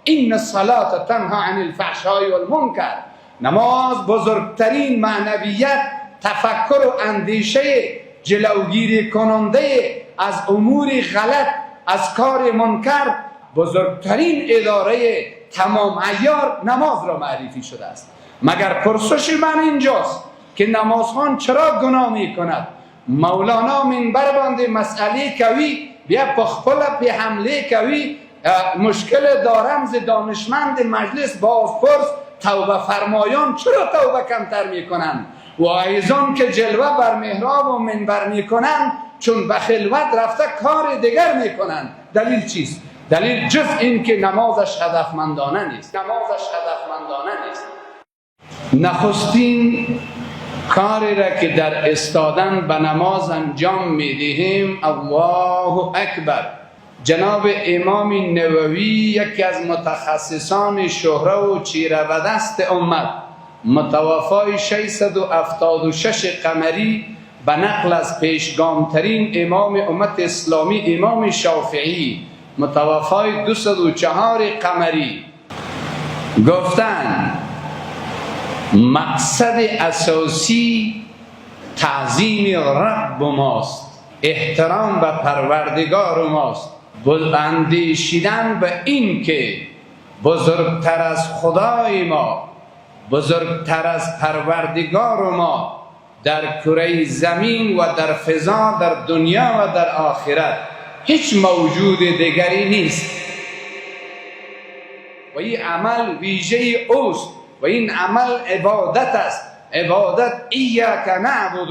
این الصلاة تنها عن الفحشاء والمنکر. نماز بزرگترین معنویت، تفکر و اندیشه جلوگیری کننده از امور غلط، از کار منکر، بزرگترین اداره تمام عیار نماز را معرفی شده است. مگر پرسش من اینجاست که نمازخوان چرا گناه می کند؟ مولانا منبر باندې مسئله کوي، بیا پخپل به حمله کوي، مشکل دارم ز دانشمند مجلس بازپرس توبه فرمایان چرا توبه کمتر می کنند؟ و ایزان که جلوه بر محراب و منبر می کنند چون به خلوت رفته کار دیگر می کنند. دلیل چیست؟ دلیل جز این که نمازش هدفمندانه نیست. نخستین کاری را که در استادن به نماز انجام می دهیم الله اکبر. جناب امام نووی یکی از متخصصان شهره و چیره و دست امت، متوفای 676 قمری به نقل از پیشگامترین امام امت اسلامی امام شافعی متوفای 204 قمری گفتند مقصد اساسی تعظیم رب ماست، احترام به پروردگار ماست، اندیشیدن به این که بزرگتر از خدای ما، بزرگتر از پروردگار ما در کره زمین و در فضا، در دنیا و در آخرت هیچ موجود دیگری نیست و این عمل ویژه اوست و این عمل عبادت است. عبادت ایاک نعبد،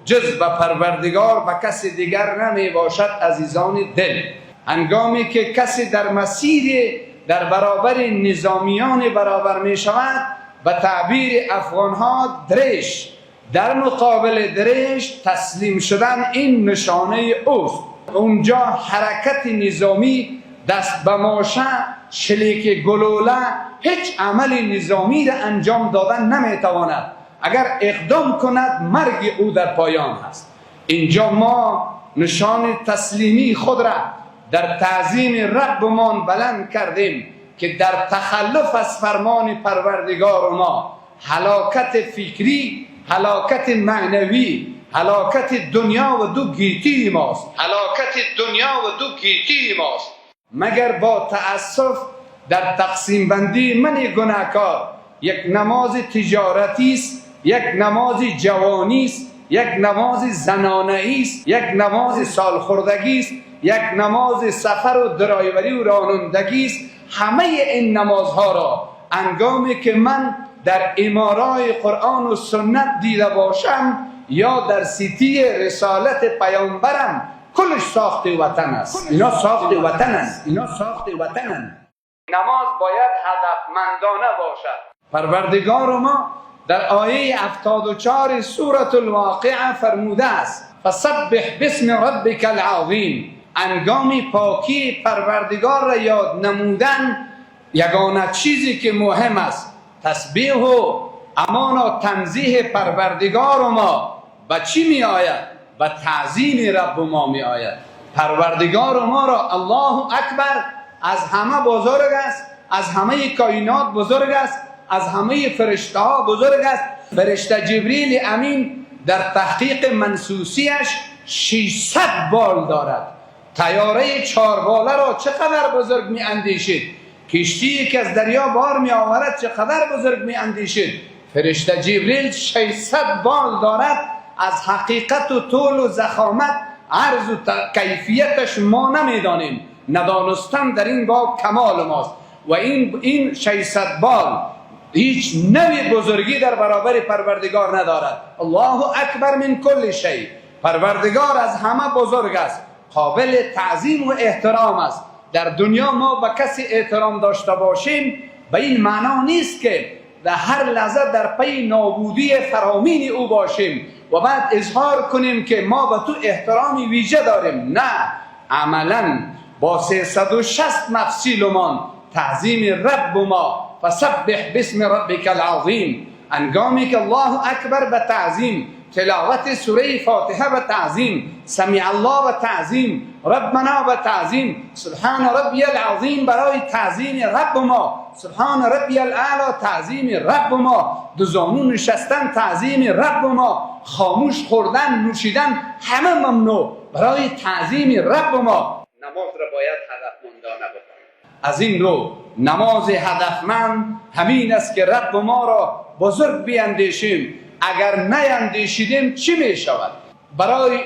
جز به پروردگار و کسی دیگر نمی باشد. عزیزان دل، هنگامی که کسی در مسیر در برابر نظامیان برابر می شود، به تعبیر افغانها درش، در مقابل درش تسلیم شدن این نشانه اوست. اونجا حرکت نظامی، دست به ماشه، شلیک گلوله، هیچ عمل نظامی را انجام دادن نمیتواند. اگر اقدام کند مرگ او در پایان هست. اینجا ما نشان تسلیمی خود را در تعظیم ربمان بلند کردیم که در تخلف از فرمان پروردگار ما هلاکت فکری، هلاکت معنوی، هلاکت دنیا و دو گیتی ماست. مگر با تأسف در تقسیم بندی من گناهکار یک نماز تجارتی است، یک نماز جوانی است، یک نماز زنانه‌ای است، یک نماز سالخوردگی است، یک نماز سفر و درایوری و رانندگی است. همه این نمازها را هنگامی که من در امارای قرآن و سنت دیده باشم یا در سیتی رسالت پیامبرم، کلش ساخت وطن است. اینا ساخت وطنند. نماز باید هدفمندانه باشد. پروردگار ما در آیه 74 سورة الواقعه فرموده است فسبح باسم ربک العظیم. انگامی پاکی پروردگار را یاد نمودن یگانه چیزی که مهم است تسبیح و امان و تنزیه پروردگار ما به چی می آید؟ به تعظیم رب ما می آید. پروردگار ما را الله اکبر از همه بزرگ است، از همه کائنات بزرگ است، از همه فرشته ها بزرگ است. فرشته جبریل امین در تحقیق منسوسیش 600 بال دارد. طیاره 4 باله را چقدر بزرگ می اندیشید؟ کشتی که از دریا بار می آورد چقدر بزرگ می اندیشید؟ فرشته جبریل 600 بال دارد. از حقیقت و طول و ضخامت، عرض و کیفیتش ما نمیدانیم. ندانستن در این باب کمال ماست و این 600 بال هیچ نوع بزرگی در برابر پروردگار ندارد. الله اکبر من کل شیء. پروردگار از همه بزرگ است، قابل تعظیم و احترام است. در دنیا ما به کسی احترام داشته باشیم به این معنا نیست که در هر لحظه در پی نابودی فرامین او باشیم و بعد اظهار کنیم که ما به تو احترامی ویژه داریم. نه، عملا با 360 مفصیلمان تعظیم رب ما فسبح باسم ربک العظیم. انگامی که الله اکبر به تعظیم تلاوت سوره فاتحه و تعظیم، سمیع الله و تعظیم، ربنا و تعظیم، سبحان ربی العظیم برای تعظیم رب ما، سبحان ربی الاعلی تعظیم رب ما، دو زانو نشستن تعظیم رب ما، خاموش خوردن نوشیدن همه ممنوع برای تعظیم رب ما. نماز را باید هدفمندانه بکنیم. از این رو نماز هدفمند همین است که رب ما را بزرگ بیندیشیم. اگر نیندیشیدیم چی می شود؟ برای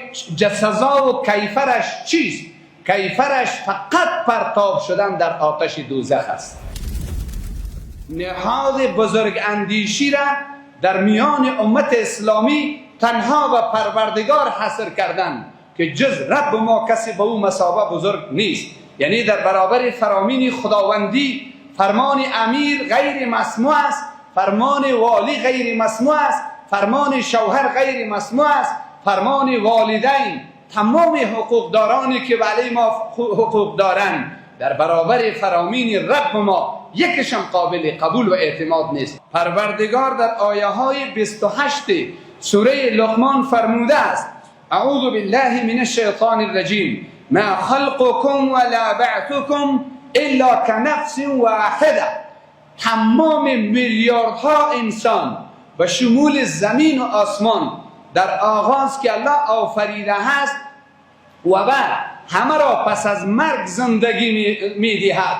سزا و کیفرش چیست؟ کیفرش فقط پرتاب شدن در آتش دوزخ است. نهاد بزرگ اندیشی را در میان امت اسلامی تنها و پروردگار حصر کردن که جز رب ما کسی به او مثابه بزرگ نیست. یعنی در برابر فرامین خداوندی فرمان امیر غیر مسموع است، فرمان والی غیر مسموع است، فرمان شوهر غیر مسموع است، فرمان والدین، تمام حقوقدارانی که علی ما حقوق دارند در برابر فرامین رب ما یکشم قابل قبول و اعتماد نیست. پروردگار در آیه های 28 سوره لقمان فرموده است: اعوذ بالله من الشیطان الرجیم ما خلقكم ولا بعثكم الا كنفس واحده. تمام میلیاردها انسان و شمول زمین و آسمان در آغاز که الله آفریده هست و بعد همه را پس از مرگ زندگی میدهد،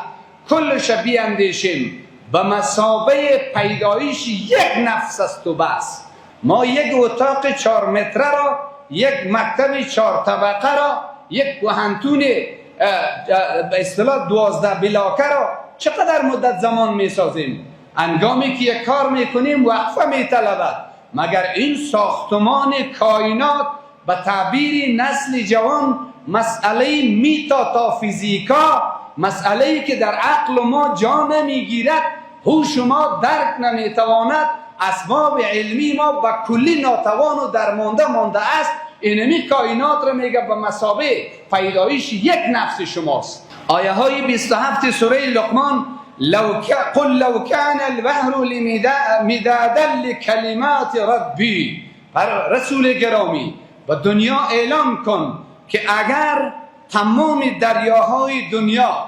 کلش بیندیشیم به مثابه پیدایش یک نفس است و بس. ما یک اتاق 4 متره را، یک مکتب 4 طبقه را، یک گوهنتون به اصطلاح 12 بلاکه را چقدر مدت زمان می سازیم؟ انگامی که یک کار میکنیم وقفه میطلبد. مگر این ساختمان کائنات به تعبیر نسل جوان مسئله میتافیزیکا، مسئله که در عقل ما جا نمیگیرد، هوش ما درک نمیتواند، اسباب علمی ما به کلی ناتوان و درمانده مانده است، اینمی کائنات را میگه به مثابه پیدایش یک نفس شماست. آیه های 27 سوره لقمان: قل لو كان البحر مدادا لكلمات ربی. بر رسول گرامی و دنیا اعلام کن که اگر تمام دریاهای دنیا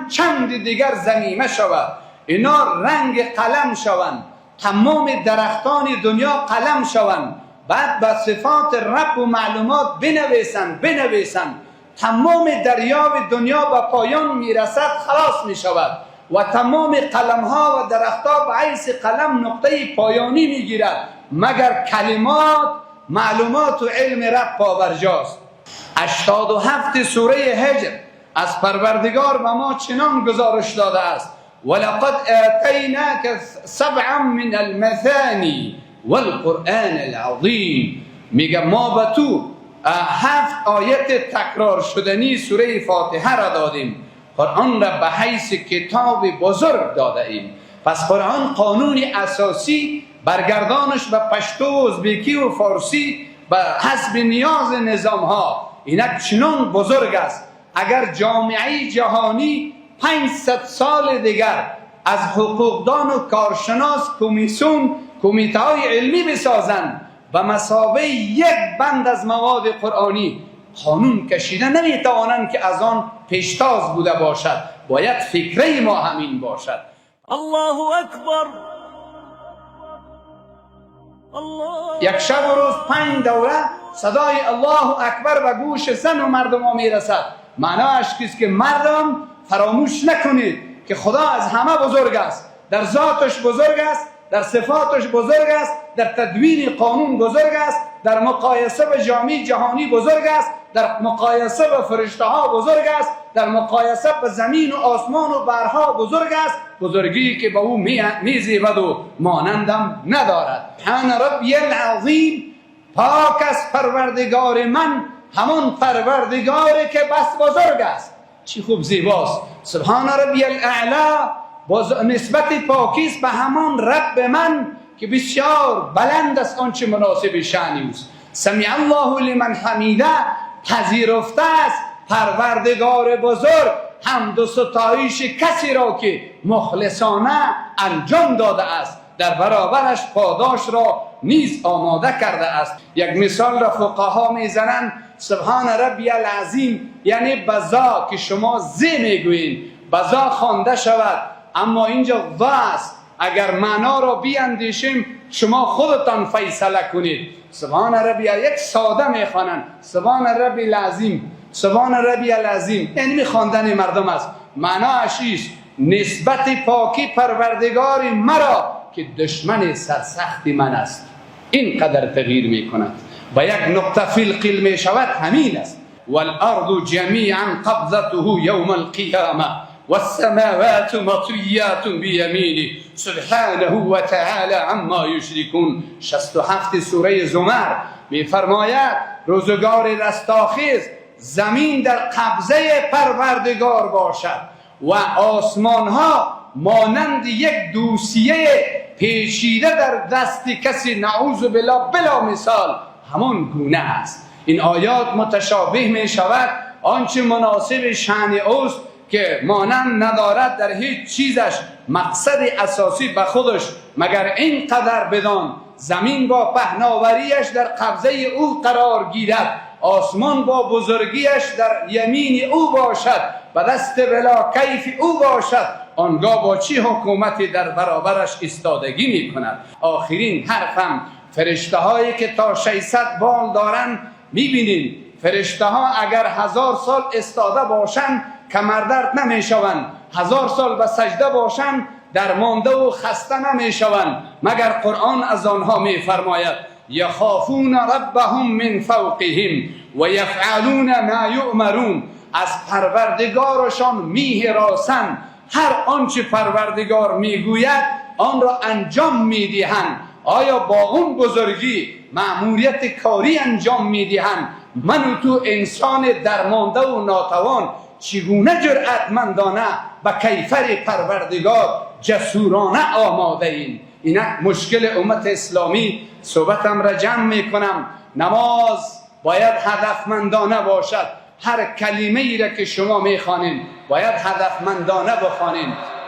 چند دیگر ضمیمه شود، اینا رنگ قلم شوند، تمام درختان دنیا قلم شوند، بعد به صفات رب و معلومات بنویسند، تمام دریای دنیا به پایان میرسد، خلاص میشود و تمام قلم ها و درخت ها به حیث قلم نقطه پایانی میگیرد مگر کلمات، معلومات و علم رب پابرجاست. 87 سوره هجر از پروردگار به ما چنان گزارش داده است: ولقد آتیناک 7 من المثانی والقرآن العظیم. میگه ما به تو 7 آیت تکرار شدنی سوره فاتحه را دادیم، قرآن را به حیث کتاب بزرگ داده ایم. پس قرآن قانون اساسی برگردانش به پشتو، ازبکی و فارسی به حسب نیاز نظام ها اینک چنان بزرگ است. اگر جامعه جهانی 500 سال دیگر از حقوقدان و کارشناس کمیسیون، کمیته های علمی بسازند به مثابه یک بند از مواد قرآنی قانون کشیده، نمیتوانند که از آن پیشتاز بوده باشد. باید فکره ما همین باشد. الله اکبر. یک شب و روز 5 دوره صدای الله اکبر به گوش زن و مردم ها میرسد. معناش کیست که مردم فراموش نکنید که خدا از همه بزرگ است، در ذاتش بزرگ است، در صفاتش بزرگ است، در تدوین قانون بزرگ است، در مقایسه به جامعه جهانی بزرگ است، در مقایسه به فرشته ها بزرگ است، در مقایسه به زمین و آسمان و برها بزرگ است، بزرگی که به او میزیبد و مانندم ندارد. سبحان ربی العظیم، پاک از پروردگار من، همان پروردگاری که بس بزرگ است. چی خوب زیباست. سبحان ربی الاعلی، نسبت پاکیست به همان رب من که بسیار بلند است، آنچه مناسب شأن اوست. سمیع الله لمن حمیده، پذیرفته است پروردگار بزرگ حمد و ستایش کسی را که مخلصانه انجام داده است. در برابرش پاداش را نیز آماده کرده است. یک مثال را فقها میزنند: سبحان ربی العظیم یعنی بزا که شما ز میگویین، بزا خوانده شود، اما اینجا و است. اگر معنا را بیاندیشیم شما خودتان فیصله کنید. سبحان ربی، یک ساده میخوانند سبحان ربی العظیم، سبحان ربی العظیم، یعنی خواندن مردم است. معناش است نسبت پاکی پروردگار مرا که دشمن سرسختی من است. این قدر تغییر می کند و یک نقطه فی القل می شود همین است. والارض جمیعا قبضته یوم القیامه والسماوات مطویات بیمینه سبحانه و تعالی عما یشرکون. 67 سوره زمر می فرماید روزگار رستاخیز زمین در قبضه پروردگار باشد و آسمان ها مانند یک دوسیه پیچیده در دست کسی نعوذ بالله بلا مثال همان گونه است. این آیات متشابه می شود، آنچه مناسب شأن اوست که مانند ندارد در هیچ چیزش مقصد اساسی به خودش مگر این قدر بدان زمین با پهناوریش در قبضه او قرار گیرد، آسمان با بزرگیش در یمین او باشد، به دست بلا کیف او باشد، آنگاه با چی حکومتی در برابرش ایستادگی می کند. آخرین حرفم فرشته هایی که تا 600 بال دارند می بینید. فرشته ها اگر 1000 سال استاده باشند کمردرد نمی شوند، 1000 سال به سجده باشند درمانده و خسته نمی شوند، مگر قرآن از آنها می فرماید یخافون ربهم من فوقهم و یفعلون ما یؤمرون. از پروردگارشان می هراسند، هر آنچه پروردگار می گوید آن را انجام می دهند. آیا با اون بزرگی مأموریت کاری انجام می دهند؟ من و تو انسان درمانده و ناتوان چگونه جرأتمندانه به کیفر پروردگار جسورانه آماده ایم؟ اینک مشکل امت اسلامی. صحبتم را جمع می کنم. نماز باید هدفمندانه باشد. هر کلمه ای را که شما می خوانید باید هدفمندانه بخوانید.